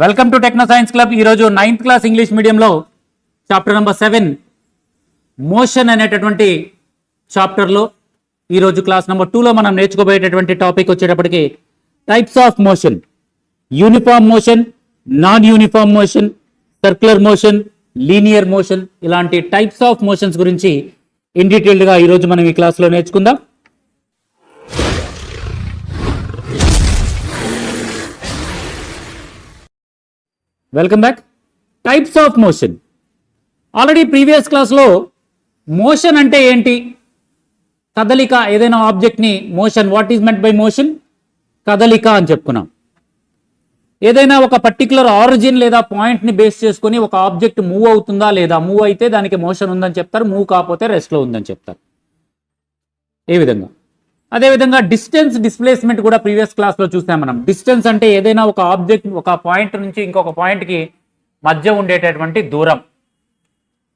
Welcome to Techno Science Club. ఈరోజు 9th class English మీడియంలో chapter number 7 motion అనేటటువంటి చాప్టర్లో ఈరోజు క్లాస్ నెంబర్ 2లో మనం నేర్చుకోబోయేటటువంటి టాపిక్ వచ్చేటప్పటికి types of motion, uniform motion, non uniform motion, circular motion, linear motion, ఇలాంటి టైప్స్ ఆఫ్ మోషన్స్ గురించి ఇన్ డీటెయిల్డ్గా ఈరోజు మనం ఈ క్లాస్లో నేర్చుకుందాం. Welcome back. Types of motion. Already previous క్లాస్లో మోషన్ అంటే ఏంటి, కదలిక, ఏదైనా ఆబ్జెక్ట్ని motion, what is meant by motion, కదలిక అని చెప్పుకున్నాం. ఏదైనా ఒక పర్టికులర్ ఆరిజిన్ లేదా పాయింట్ని బేస్ చేసుకుని ఒక ఆబ్జెక్ట్ మూవ్ అవుతుందా లేదా, మూవ్ అయితే దానికి మోషన్ ఉందని చెప్తారు, మూవ్ కాకపోతే రెస్ట్లో ఉందని చెప్తారు. ఏ విధంగా, అదేవిధంగా డిస్టెన్స్, డిస్ప్లేస్మెంట్ కూడా ప్రీవియస్ క్లాస్లో చూసాం మనం. డిస్టెన్స్ అంటే ఏదైనా ఒక ఆబ్జెక్ట్ ఒక పాయింట్ నుంచి ఇంకొక పాయింట్కి మధ్య ఉండేటటువంటి దూరం.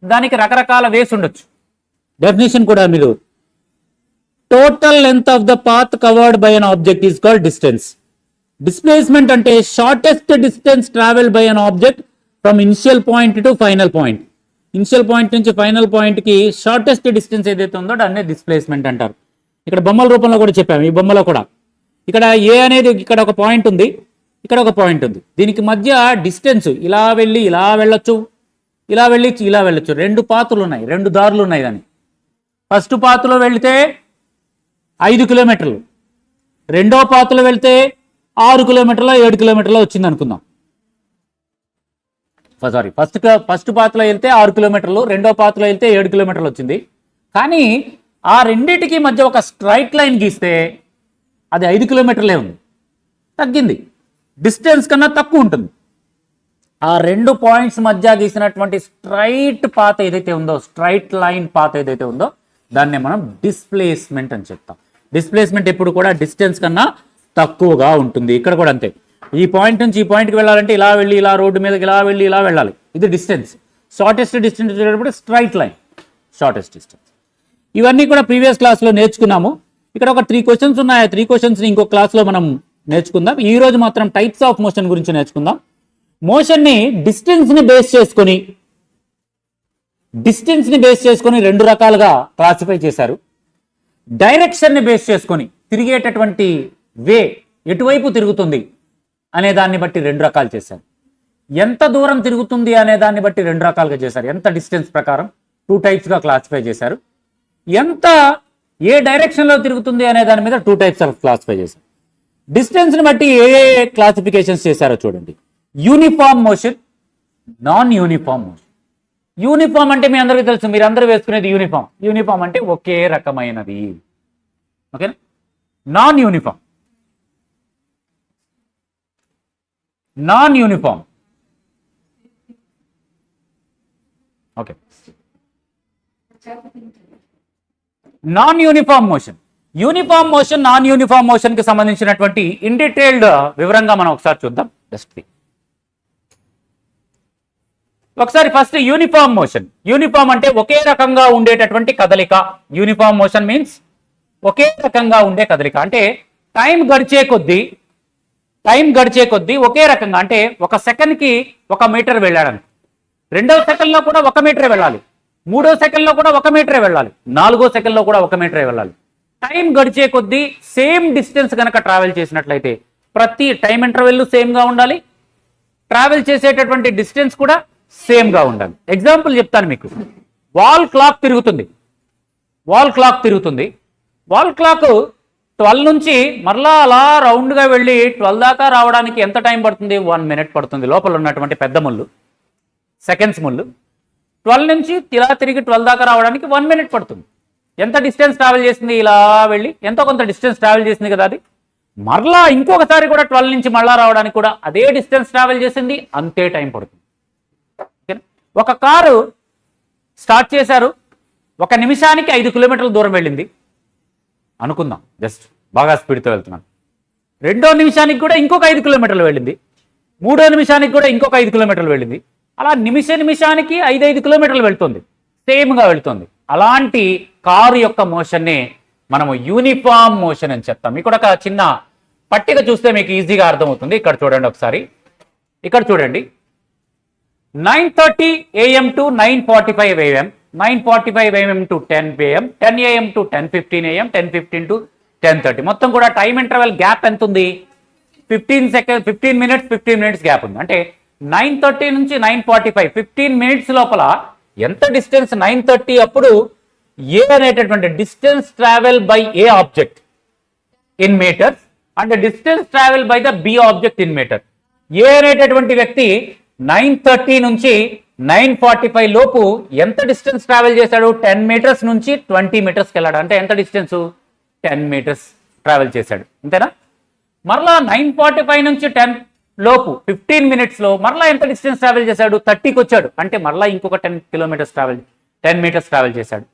దానికి రకరకాల వేస్ ఉండొచ్చు. డెఫినేషన్ కూడా మీరు total length of the path covered by an object is called distance. Displacement అంటే shortest distance travel by an object from initial point to final point. Initial point నుంచి ఫైనల్ పాయింట్కి షార్టెస్ట్ డిస్టెన్స్ ఏదైతే ఉందో దాన్నే displacement అంటారు. ఇక్కడ బొమ్మల రూపంలో కూడా చెప్పాము. ఈ బొమ్మలో కూడా ఇక్కడ ఏ అనేది, ఇక్కడ ఒక పాయింట్ ఉంది, ఇక్కడ ఒక పాయింట్ ఉంది. దీనికి మధ్య డిస్టెన్స్ ఇలా వెళ్ళి ఇలా వెళ్ళొచ్చు, ఇలా వెళ్ళి ఇలా వెళ్ళొచ్చు. రెండు పాతులు ఉన్నాయి, రెండు దారులు ఉన్నాయి. దాన్ని ఫస్ట్ పాతులో వెళితే 5 కిలోమీటర్లు, రెండో పాతులో వెళ్తే 6 కిలోమీటర్ల 7 కిలోమీటర్ల వచ్చింది అనుకుందాం. సారీ, ఫస్ట్ పాతులో వెళ్తే 6 కిలోమీటర్లు, రెండో పాతులో వెళ్తే 7 కిలోమీటర్లు వచ్చింది. కానీ ఆ రెండింటికి మధ్య ఒక స్ట్రైట్ లైన్ గీస్తే అది 5 కిలోమీటర్లే ఉంది, తగ్గింది, డిస్టెన్స్ కన్నా తక్కువ ఉంటుంది. ఆ రెండు పాయింట్స్ మధ్య గీసినటువంటి స్ట్రైట్ పాత్ ఏదైతే ఉందో, స్ట్రైట్ లైన్ పాత్ ఏదైతే ఉందో దాన్నే మనం డిస్ప్లేస్మెంట్ అని చెప్తాం. డిస్ప్లేస్మెంట్ ఎప్పుడు కూడా డిస్టెన్స్ కన్నా తక్కువగా ఉంటుంది. ఇక్కడ కూడా అంతే. ఈ పాయింట్ నుంచి ఈ పాయింట్కి వెళ్ళాలంటే ఇలా వెళ్ళి ఇలా రోడ్డు మీదకి ఇలా వెళ్ళి ఇలా వెళ్ళాలి, ఇది డిస్టెన్స్. షార్టెస్ట్ డిస్టెన్స్ వచ్చేటప్పుడు స్ట్రైట్ లైన్, షార్టెస్ట్ డిస్టెన్స్. ఇవన్నీ కూడా ప్రీవియస్ క్లాస్లో నేర్చుకున్నాము. ఇక్కడ ఒక 3 క్వశ్చన్స్ ఉన్నాయి. ఆ 3 క్వశ్చన్స్ని ఇంకో క్లాస్లో మనం నేర్చుకుందాం. ఈ రోజు మాత్రం టైప్స్ ఆఫ్ మోషన్ గురించి నేర్చుకుందాం. మోషన్ని డిస్టెన్స్ని బేస్ చేసుకొని రెండు రకాలుగా క్లాసిఫై చేశారు. డైరెక్షన్ని బేస్ చేసుకొని, తిరిగేటటువంటి వే ఎటువైపు తిరుగుతుంది అనే దాన్ని బట్టి రెండు రకాలు చేశారు. ఎంత దూరం తిరుగుతుంది అనే దాన్ని బట్టి రెండు రకాలుగా చేశారు. ఎంత డిస్టెన్స్ ప్రకారం 2 టైప్స్గా క్లాసిఫై చేశారు. ఎంత ఏ డైరెక్షన్లో తిరుగుతుంది అనే దాని మీద 2 టైప్స్ ఆఫ్ క్లాసిఫై చేశారు. డిస్టెన్స్ని బట్టి ఏ క్లాసిఫికేషన్స్ చేశారో చూడండి. Uniform motion, non uniform motion. Uniform అంటే మీ అందరికీ తెలుసు, మీరు అందరూ వేసుకునేది యూనిఫామ్. యూనిఫామ్ అంటే ఒకే రకమైనది, ఓకేనా. Non uniform, non uniform, okay. Non uniform motion, uniform motion, non uniform motion కి సంబంధించినటువంటి ఇన్ డీటెయిల్డ్ వివరంగా మనం ఒకసారి చూద్దాం. ఒకసారి ఫస్ట్ యూనిఫామ్ మోషన్. యూనిఫామ్ అంటే ఒకే రకంగా ఉండేటటువంటి కదలిక. యూనిఫామ్ మోషన్ మీన్స్ ఒకే రకంగా ఉండే కదలిక. అంటే టైం గడిచే కొద్దీ ఒకే రకంగా, అంటే ఒక సెకండ్కి 1 మీటర్ వెళ్ళాడని, రెండవ సెకండ్లో కూడా 1 మీటరే వెళ్ళాలి, మూడో సెకండ్లో కూడా 1 మీటరే వెళ్ళాలి, 4వ సెకండ్లో కూడా 1 మీటరే వెళ్ళాలి. టైం గడిచే కొద్దీ సేమ్ డిస్టెన్స్ కనుక ట్రావెల్ చేసినట్లయితే ప్రతి టైం ఇంటర్వెల్ సేమ్గా ఉండాలి, ట్రావెల్ చేసేటటువంటి డిస్టెన్స్ కూడా సేమ్గా ఉండాలి. ఎగ్జాంపుల్ చెప్తాను మీకు. వాల్ క్లాక్ తిరుగుతుంది. వాల్ క్లాక్ 12 నుంచి మరలా అలా రౌండ్గా వెళ్ళి 12 దాకా రావడానికి ఎంత టైం పడుతుంది? 1 మినిట్ పడుతుంది. లోపల ఉన్నటువంటి పెద్ద ముళ్ళు, సెకండ్స్ ముళ్ళు. 12 నుంచి ఇలా తిరిగి 12 దాకా రావడానికి 1 మినిట్ పడుతుంది. ఎంత డిస్టెన్స్ ట్రావెల్ చేసింది? ఇలా వెళ్ళి ఎంతో కొంత డిస్టెన్స్ ట్రావెల్ చేసింది కదా. అది మరలా ఇంకొకసారి కూడా 12 నుంచి మళ్ళా రావడానికి కూడా అదే డిస్టెన్స్ ట్రావెల్ చేసింది, అంతే టైం పడుతుంది. ఒక కారు స్టార్ట్ చేశారు, 1 నిమిషానికి 5 కిలోమీటర్ల దూరం వెళ్ళింది అనుకుందాం, జస్ట్ బాగా స్పీడ్తో వెళ్తున్నాను. 2వ నిమిషానికి కూడా ఇంకొక 5 కిలోమీటర్లు వెళ్ళింది, 3వ నిమిషానికి కూడా ఇంకొక 5 కిలోమీటర్లు వెళ్ళింది. అలా నిమిషానికి 5 కిలోమీటర్లు వెళ్తుంది, సేమ్గా వెళ్తుంది. అలాంటి కారు యొక్క మోషన్నే మనము యూనిఫామ్ మోషన్ అని చెప్తాం. ఇక్కడ ఒక చిన్న పట్టిక చూస్తే మీకు ఈజీగా అర్థమవుతుంది. ఇక్కడ చూడండి ఒకసారి. ఇక్కడ చూడండి 9:30 AM to 9:45 AM, 9:45 AM to 10 AM, 10 AM to 10:15 AM, 10:15 to 10:30. మొత్తం కూడా టైం ఇంటర్వెల్ గ్యాప్ ఎంత ఉంది? 15 మినిట్స్ గ్యాప్ ఉంది. అంటే 9:30 నుంచి 9:45 15 మినిట్స్ లోపల ఎంత డిస్టెన్స్? 9:30 అప్పుడు ఏ అనేటటువంటి distance travel by A object in meters and distance travel by the B object in meter. A అనేటటువంటి వ్యక్తి 9:30 నుంచి 9:45 లోపు ఎంత డిస్టెన్స్ ట్రావెల్ చేశాడు? 10 మీటర్స్ నుంచి 20 మీటర్స్కి వెళ్ళాడు. అంటే ఎంత డిస్టెన్స్? 10 మీటర్స్ ట్రావెల్ చేశాడు, అంతేనా? మరలా 9:45 నుంచి 10 లోపు 15 మినిట్స్లో మరలా ఎంత డిస్టెన్స్ ట్రావెల్ చేశాడు? 30కి వచ్చాడు. అంటే మరలా ఇంకొక 10 మీటర్స్ ట్రావెల్ చేశాడు.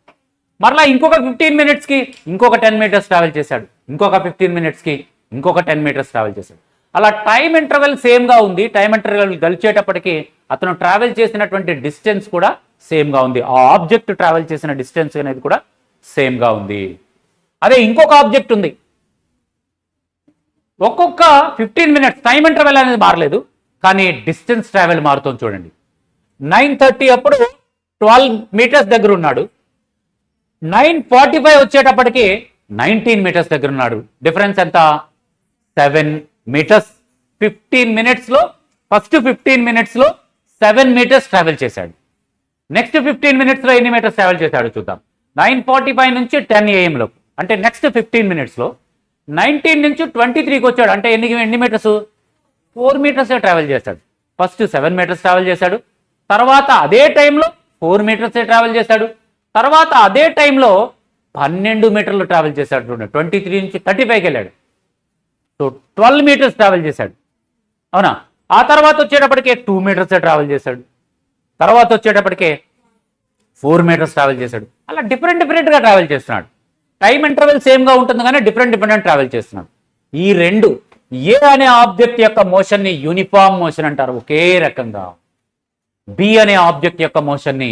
మరలా ఇంకొక 15 మినిట్స్కి ఇంకొక 10 మీటర్స్ ట్రావెల్ చేశాడు. ఇంకొక 15 మినిట్స్కి ఇంకొక 10 మీటర్స్ ట్రావెల్ చేశాడు. అలా టైం ఇంటర్వెల్ సేమ్గా ఉంది. టైం ఇంటర్వెల్ గడిచేటప్పటికి అతను ట్రావెల్ చేసినటువంటి డిస్టెన్స్ కూడా సేమ్గా ఉంది. ఆ ఆబ్జెక్ట్ ట్రావెల్ చేసిన డిస్టెన్స్ అనేది కూడా సేమ్గా ఉంది. అదే ఇంకొక ఆబ్జెక్ట్ ఉంది, ఒక్కొక్క 15 మినిట్స్ టైం ఇంటర్వెల్ అనేది మారలేదు, కానీ డిస్టెన్స్ ట్రావెల్ మారుతుంది. చూడండి 9:30 అప్పుడు 12 మీటర్స్ దగ్గర ఉన్నాడు. 9:45 వచ్చేటప్పటికి 19 మీటర్స్ దగ్గర ఉన్నాడు. డిఫరెన్స్ ఎంత? 7 మీటర్స్. 15 మినిట్స్లో ఫస్ట్ 15 మినిట్స్లో 7 మీటర్స్ ట్రావెల్ చేశాడు. నెక్స్ట్ 15 మినిట్స్లో ఎన్ని మీటర్స్ ట్రావెల్ చేశాడు చూద్దాం. 9:45 నుంచి 10 AM లోపు, అంటే నెక్స్ట్ 15 మినిట్స్లో 19 నుంచి 23కి వచ్చాడు. అంటే ఎన్ని మీటర్స్? 4 మీటర్స్ ట్రావెల్ చేశాడు. ఫస్ట్ 7 మీటర్స్ ట్రావెల్ చేశాడు, తర్వాత అదే టైంలో 4 మీటర్స్ ట్రావెల్ చేశాడు, తర్వాత అదే టైంలో 12 మీటర్లు ట్రావెల్ చేశాడు. చూడండి 23 నుంచి 35కి వెళ్ళాడు. సో 12 మీటర్స్ ట్రావెల్ చేశాడు, అవునా? ఆ తర్వాత వచ్చేటప్పటికే 2 మీటర్స్ ట్రావెల్ చేశాడు, తర్వాత వచ్చేటప్పటికే 4 మీటర్స్ ట్రావెల్ చేశాడు. అలా డిఫరెంట్గా ట్రావెల్ చేస్తున్నాడు. టైం ఇంటర్వెల్ సేమ్గా ఉంటుంది కానీ డిఫరెంట్ ట్రావెల్ చేస్తున్నాడు. ఈ రెండు ఏ అనే ఆబ్జెక్ట్ యొక్క మోషన్ని యూనిఫామ్ మోషన్ అంటారు, ఒకే రకంగా. బి అనే ఆబ్జెక్ట్ యొక్క మోషన్ని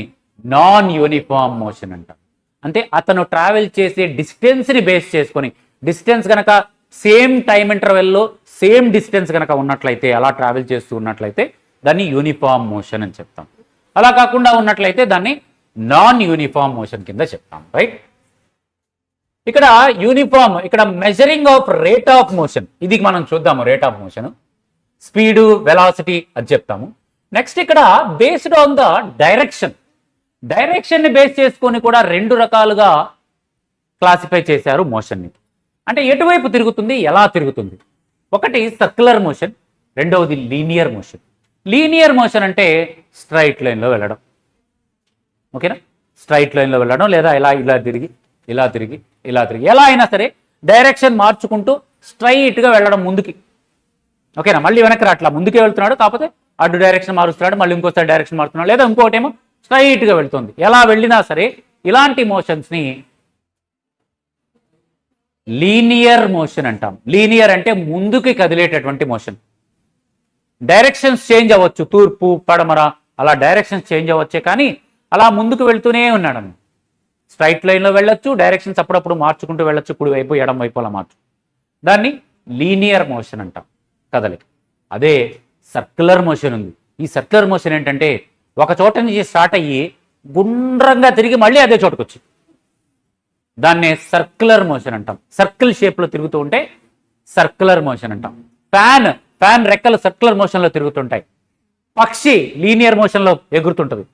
నాన్ యూనిఫామ్ మోషన్ అంటారు. అంటే అతను ట్రావెల్ చేసే డిస్టెన్స్ని బేస్ చేసుకొని, డిస్టెన్స్ కనుక సేమ్ టైం ఇంటర్వెల్లో సేమ్ డిస్టెన్స్ కనుక ఉన్నట్లయితే, అలా ట్రావెల్ చేస్తూ ఉన్నట్లయితే దాన్ని యూనిఫామ్ మోషన్ అని చెప్తాం. అలా కాకుండా ఉన్నట్లయితే దాన్ని నాన్ యూనిఫామ్ మోషన్ కింద చెప్తాం, రైట్? ఇక్కడ యూనిఫామ్, ఇక్కడ measuring of rate of motion, ఇది మనం చూద్దాము. Rate of motion, speed, velocity అది చెప్తాము. నెక్స్ట్ ఇక్కడ బేస్డ్ ఆన్ ద డైరెక్షన్ని బేస్ చేసుకొని కూడా 2 రకాలుగా క్లాసిఫై చేశారు మోషన్ని. అంటే ఎటువైపు తిరుగుతుంది, ఎలా తిరుగుతుంది. ఒకటి సర్క్యులర్ మోషన్, రెండవది లీనియర్ మోషన్. లీనియర్ మోషన్ అంటే స్ట్రైట్ లైన్లో వెళ్ళడం, ఓకేనా? స్ట్రైట్ లైన్లో వెళ్ళడం, లేదా ఇలా తిరిగి ఎలా అయినా సరే డైరెక్షన్ మార్చుకుంటూ స్ట్రైట్గా వెళ్ళడం ముందుకి, ఓకేనా? మళ్ళీ వెనక్కి రాట్లా, ముందుకే వెళ్తున్నాడు, కాకపోతే అటు డైరెక్షన్ మారుస్తున్నాడు, మళ్ళీ ఇంకోసారి డైరెక్షన్ మారుతున్నాడు, లేదా ఇంకోటేమో స్ట్రైట్గా వెళ్తుంది. ఎలా వెళ్ళినా సరే ఇలాంటి మోషన్స్ని లీనియర్ మోషన్ అంటాం. లీనియర్ అంటే ముందుకి కదిలేటటువంటి మోషన్. డైరెక్షన్స్ చేంజ్ అవ్వచ్చు, తూర్పు, పడమర, అలా డైరెక్షన్స్ చేంజ్ అవ్వచ్చే, కానీ అలా ముందుకు వెళ్తూనే ఉన్నాడు. స్ట్రైట్ లైన్లో వెళ్ళొచ్చు, డైరెక్షన్స్ అప్పుడప్పుడు మార్చుకుంటూ వెళ్ళొచ్చు, కుడి వైపు ఎడం వైపు అలా మార్చు. దాన్ని లీనియర్ మోషన్ అంటాం, కదలిక. అదే సర్క్యులర్ మోషన్ ఉంది. ఈ సర్క్యులర్ మోషన్ ఏంటంటే ఒక చోట నుంచి స్టార్ట్ అయ్యి గుండ్రంగా తిరిగి మళ్ళీ అదే చోటుకు వచ్చి, దాన్నే సర్క్యులర్ మోషన్ అంటాం. సర్కిల్ షేప్లో తిరుగుతూ ఉంటే సర్క్యులర్ మోషన్ అంటాం. ఫ్యాన్ రెక్కలు సర్క్యులర్ మోషన్లో తిరుగుతుంటాయి. పక్షి లీనియర్ మోషన్లో ఎగురుతుంటుంది,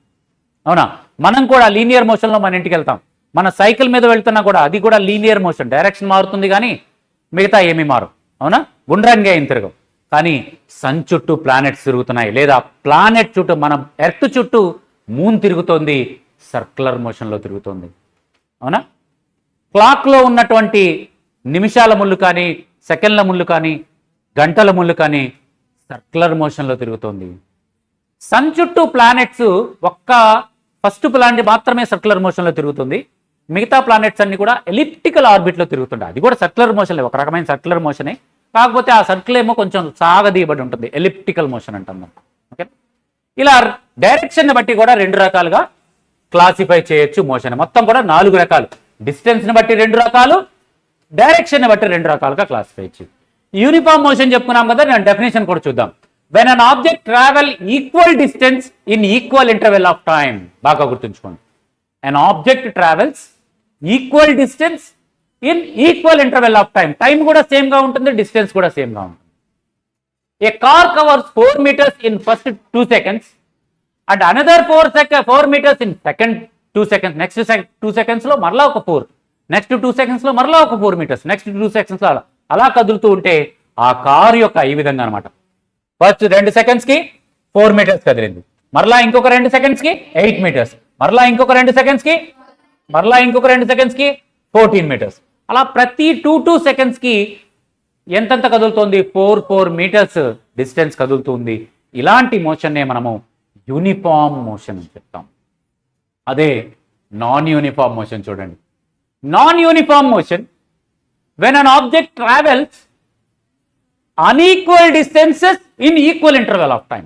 అవునా? మనం కూడా లీనియర్ మోషన్లో మన ఇంటికి వెళ్తాం. మన సైకిల్ మీద వెళ్తున్నా కూడా అది కూడా లీనియర్ మోషన్. డైరెక్షన్ మారుతుంది కానీ మిగతా ఏమీ మారు, అవునా? గుండ్రంగా ఏం తిరగవు. కానీ సన్ చుట్టూ ప్లానెట్స్ తిరుగుతున్నాయి, లేదా ప్లానెట్ చుట్టూ, మన ఎర్త్ చుట్టూ మూన్ తిరుగుతోంది, సర్క్యులర్ మోషన్లో తిరుగుతోంది, అవునా? క్లాక్లో ఉన్నటువంటి నిమిషాల ముళ్ళు కానీ, సెకండ్ల ముళ్ళు కానీ, గంటల ముళ్ళు కానీ సర్క్యులర్ మోషన్లో తిరుగుతోంది. సన్ చుట్టూ ప్లానెట్స్ ఫస్ట్ ప్లానెట్ మాత్రమే సర్క్యులర్ మోషన్లో తిరుగుతుంది. మిగతా ప్లానెట్స్ అన్ని కూడా ఎలిప్టికల్ ఆర్బిట్లో తిరుగుతుంటాయి. అది కూడా సర్క్యులర్ మోషన్లే, ఒక రకమైన సర్క్యులర్ మోషనే, కాకపోతే ఆ సర్కిల్ ఏమో కొంచెం సాగదీయబడి ఉంటుంది, ఎలిప్టికల్ మోషన్ అంటాం. ఓకే, ఇలా డైరెక్షన్ని బట్టి కూడా 2 రకాలుగా క్లాసిఫై చేయొచ్చు మోషన్. మొత్తం కూడా 4 రకాలు. డిస్టెన్స్ని బట్టి 2 రకాలు, డైరెక్షన్ని బట్టి 2 రకాలుగా క్లాసిఫై చేయొచ్చు. యూనిఫామ్ మోషన్ చెప్పుకున్నాం కదా, నేను డెఫినేషన్ కూడా చూద్దాం. When an object travel equal distance in equal interval of time. బాగా గుర్తుంచుకోండి, an object travels equal distance in equal interval of time. Time కూడా సేమ్ గా ఉంటుంది, డిస్టెన్స్ కూడా సేమ్ గా ఉంటుంది. ఏ car covers 4 meters in first 2 seconds and another 4 meters in second 2 seconds. Next 2 seconds లో మరలా ఒక 4, నెక్స్ట్ 2 seconds లో మరలా ఒక 4 meters, నెక్స్ట్ 2 seconds లో అలా కదులుతూ ఉంటే ఆ కారు యొక్క ఈ విధంగా అనమాట. ఫస్ట్ 2 seconds కి 4 meters కదిలింది, మరలా ఇంకొక 2 seconds కి 8 meters, మరలా ఇంకొక 2 seconds కి, మరలా ఇంకొక 2 seconds కి 14 meters. అలా ప్రతి 2 seconds కి ఎంతెంత కదులుతోంది? 4 meters డిస్టెన్స్ కదులుతుంది. ఇలాంటి మోషన్నే మనము యూనిఫామ్ మోషన్ అని చెప్తాం. అదే నాన్ యూనిఫామ్ మోషన్. చూడండి, non uniform motion when an object travels unequal distances in equal interval of time.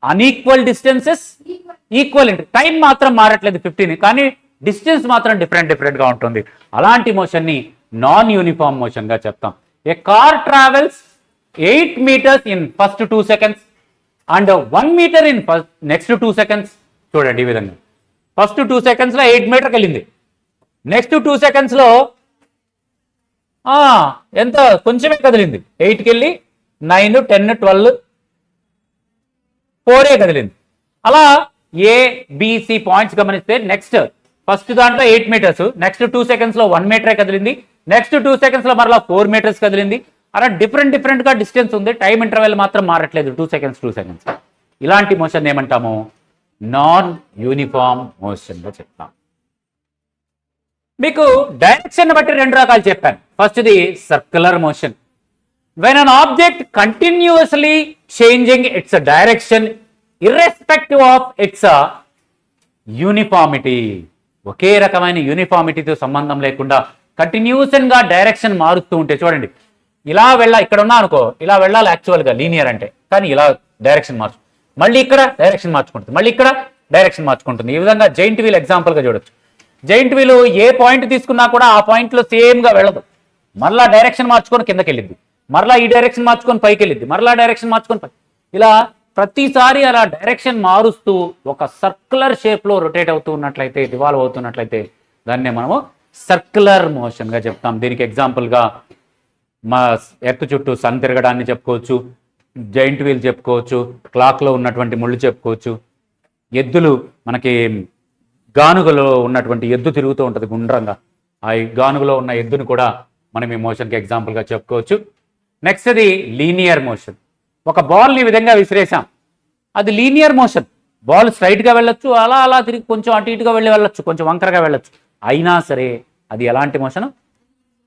Unequal distances equal time మాత్రం మారట్లేదు 15, కానీ డిస్టెన్స్ మాత్రం డిఫరెంట్ గా ఉంటుంది. అలాంటి మోషన్ ని నాన్ యూనిఫామ్ మోషన్ గా చెప్తాం. ఏ car travels 8 meters in first 2 seconds and 1 meter in next 2 seconds. చూడండి ఈ విధంగా ఫస్ట్ 2 seconds లో 8 meter వెళ్ళింది, నెక్స్ట్ 2 seconds లో ఎంత కొంచెమే కదిలింది, 8కి వెళ్ళి 9, 10, 12, 4 కదిలింది. అలా ఏబిసి పాయింట్స్ గమనిస్తే నెక్స్ట్ ఫస్ట్ దాంట్లో 8 meters, నెక్స్ట్ 2 seconds లో 1 meter కదిలింది, నెక్స్ట్ 2 seconds లో మరలా 4 meters కదిలింది. అలా డిఫరెంట్ గా డిస్టెన్స్ ఉంది, టైం ఇంటర్వెల్ మాత్రం మారట్లేదు 2 seconds. ఇలాంటి మోషన్ ఏమంటాము? నాన్ యూనిఫామ్ మోషన్ గా చెప్తాం. మీకు డైరెక్షన్ బట్టి 2 రకాలు చెప్పాను. ఫస్ట్ది circular motion. When an object continuously changing its direction irrespective of its uniformity. ఒకే రకమైన యూనిఫామిటీతో సంబంధం లేకుండా కంటిన్యూషన్ గా డైరెక్షన్ మారుతూ ఉంటే, చూడండి ఇలా ఇక్కడ ఉన్నా అనుకో, ఇలా వెళ్ళాలి యాక్చువల్గా లీనియర్ అంటే, కానీ ఇలా డైరెక్షన్ మార్చు, మళ్ళీ ఇక్కడ డైరెక్షన్ మార్చుకుంటుంది, మళ్ళీ ఇక్కడ డైరెక్షన్ మార్చుకుంటుంది. ఈ విధంగా జైంట్ వీల్ ఎగ్జాంపుల్ గా చూడొచ్చు. జైంట్ వీల్ ఏ పాయింట్ తీసుకున్నా కూడా ఆ పాయింట్ లో సేమ్ గా వెళ్ళదు, మరలా డైరెక్షన్ మార్చుకొని కిందకి వెళ్ళింది, మరలా ఈ డైరెక్షన్ మార్చుకొని పైకి వెళ్ళింది, మరలా డైరెక్షన్ మార్చుకొని పైకి, ఇలా ప్రతిసారి అలా డైరెక్షన్ మారుస్తూ ఒక సర్క్యులర్ షేప్ లో రొటేట్ అవుతూ ఉన్నట్లయితే, రివాల్వ్ అవుతున్నట్లయితే దాన్నే మనము సర్క్యులర్ మోషన్ గా చెప్తాం. దీనికి ఎగ్జాంపుల్ గా మా ఎర్త్ చుట్టూ సన్ తిరగడాన్ని చెప్పుకోవచ్చు, జైంట్ వీల్ చెప్పుకోవచ్చు, క్లాక్ లో ఉన్నటువంటి ముళ్ళు చెప్పుకోవచ్చు, ఎద్దులు మనకి గానుగలో ఉన్నటువంటి ఎద్దు తిరుగుతూ ఉంటుంది గుండ్రంగా, ఆ గానుగలో ఉన్న ఎద్దును కూడా మనం ఈ మోషన్కి ఎగ్జాంపుల్ గా చెప్పుకోవచ్చు. నెక్స్ట్ అది లీనియర్ మోషన్. ఒక బాల్ని ఈ విధంగా విసిరేసాం, అది లీనియర్ మోషన్. బాల్ స్ట్రైట్ గా వెళ్ళొచ్చు, అలా తిరిగి కొంచెం అటు ఇటుగా వెళ్ళొచ్చు, కొంచెం వంకరగా వెళ్ళొచ్చు, అయినా సరే అది ఎలాంటి మోషన్?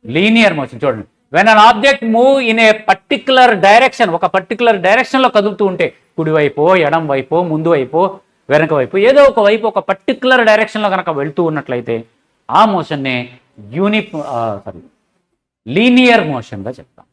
Linear motion. చూడండి, when an object move in a particular direction, ఒక పర్టికులర్ డైరెక్షన్ లో కదులుతూ ఉంటే, కుడివైపో, ఎడం వైపో, ముందు వైపో, వెనక వైపు, ఏదో ఒక వైపు ఒక పర్టికులర్ డైరెక్షన్ లో కనుక వెళ్తూ ఉన్నట్లయితే ఆ మోషన్నే లీనియర్ మోషన్ గా చెప్తాం.